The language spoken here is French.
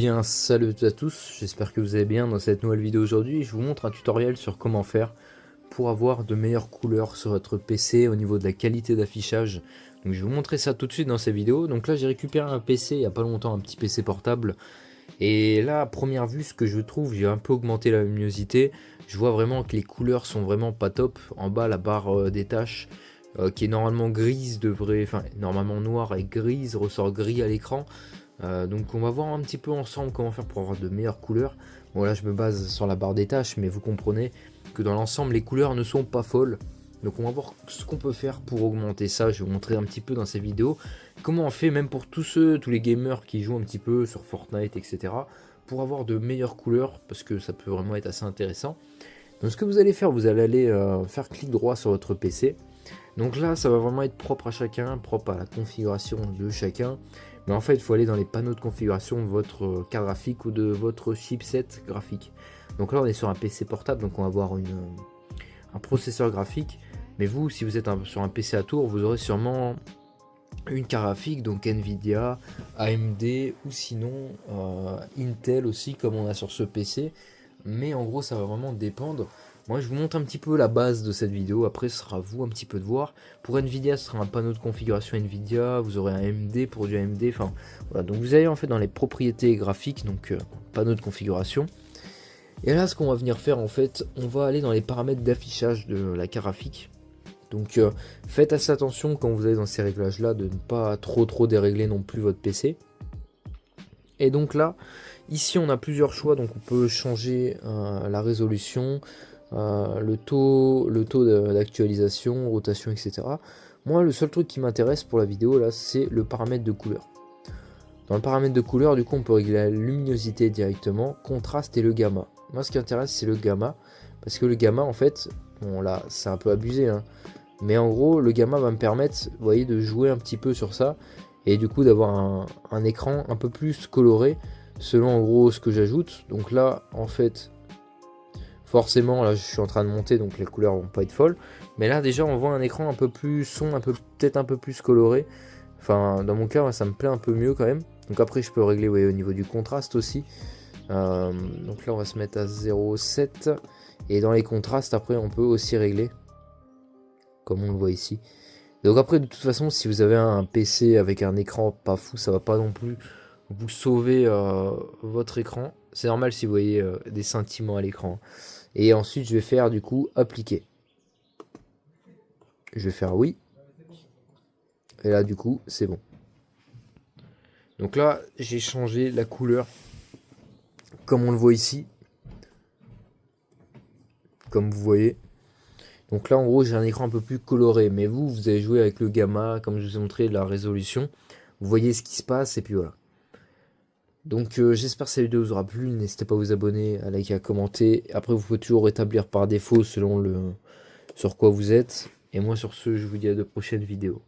Bien, salut à tous, j'espère que vous allez bien. Dans cette nouvelle vidéo aujourd'hui, je vous montre un tutoriel sur comment faire pour avoir de meilleures couleurs sur votre PC au niveau de la qualité d'affichage. Donc je vais vous montrer ça tout de suite dans cette vidéo. Donc là j'ai récupéré un PC il n'y a pas longtemps, un petit PC portable. Et là à première vue ce que je trouve, j'ai un peu augmenté la luminosité. Je vois vraiment que les couleurs sont vraiment pas top. En bas la barre des tâches qui est normalement grise devrait, enfin normalement noire et grise ressort gris à l'écran. Donc on va voir un petit peu ensemble comment faire pour avoir de meilleures couleurs. Bon là je me base sur la barre des tâches, mais vous comprenez que dans l'ensemble les couleurs ne sont pas folles. Donc on va voir ce qu'on peut faire pour augmenter ça. Je vais vous montrer un petit peu dans ces vidéos comment on fait même pour tous les gamers qui jouent un petit peu sur Fortnite, etc. pour avoir de meilleures couleurs, parce que ça peut vraiment être assez intéressant. Donc ce que vous allez faire, vous allez aller faire clic droit sur votre PC. Donc là ça va vraiment être propre à chacun, propre à la configuration de chacun. Mais en fait il faut aller dans les panneaux de configuration de votre carte graphique ou de votre chipset graphique. Donc là on est sur un PC portable, donc on va avoir un processeur graphique. Mais vous, si vous êtes sur un PC à tour, vous aurez sûrement une carte graphique, donc Nvidia, AMD ou sinon Intel aussi comme on a sur ce PC. Mais en gros ça va vraiment dépendre. Moi je vous montre un petit peu la base de cette vidéo, après ce sera à vous un petit peu de voir. Pour Nvidia ce sera un panneau de configuration Nvidia, vous aurez un AMD pour du AMD, enfin voilà. Donc vous allez en fait dans les propriétés graphiques, donc panneau de configuration. Et là ce qu'on va venir faire en fait, on va aller dans les paramètres d'affichage de la carte graphique. Donc faites assez attention quand vous allez dans ces réglages là de ne pas trop dérégler non plus votre PC. Et donc là, ici on a plusieurs choix, donc on peut changer la résolution, le taux d'actualisation, rotation, etc. Moi le seul truc qui m'intéresse pour la vidéo là, c'est le paramètre de couleur. Dans le paramètre de couleur, du coup on peut régler la luminosité directement, contraste et le gamma. Moi ce qui m'intéresse c'est le gamma, parce que le gamma en fait, bon là c'est un peu abusé, hein, mais en gros le gamma va me permettre, vous voyez, de jouer un petit peu sur ça, et du coup d'avoir un écran un peu plus coloré, selon en gros ce que j'ajoute. Donc là en fait, forcément là je suis en train de monter, donc les couleurs vont pas être folles, mais là déjà on voit un écran un peu plus sombre, peut-être un peu plus coloré. Enfin dans mon cas ça me plaît un peu mieux quand même. Donc après je peux régler, vous voyez, au niveau du contraste aussi. Donc là on va se mettre à 0,7, et dans les contrastes après on peut aussi régler comme on le voit ici. Donc après de toute façon si vous avez un PC avec un écran pas fou, ça va pas non plus vous sauver votre écran. C'est normal si vous voyez des scintillements à l'écran. Et ensuite je vais faire du coup appliquer. Je vais faire oui. Et là du coup c'est bon. Donc là j'ai changé la couleur comme on le voit ici. Comme vous voyez. Donc là en gros j'ai un écran un peu plus coloré. Mais vous allez jouer avec le gamma, comme je vous ai montré, la résolution. Vous voyez ce qui se passe et puis voilà. Donc j'espère que cette vidéo vous aura plu. N'hésitez pas à vous abonner, à liker, à commenter. Après vous pouvez toujours rétablir par défaut selon sur quoi vous êtes. Et moi sur ce je vous dis à de prochaines vidéos.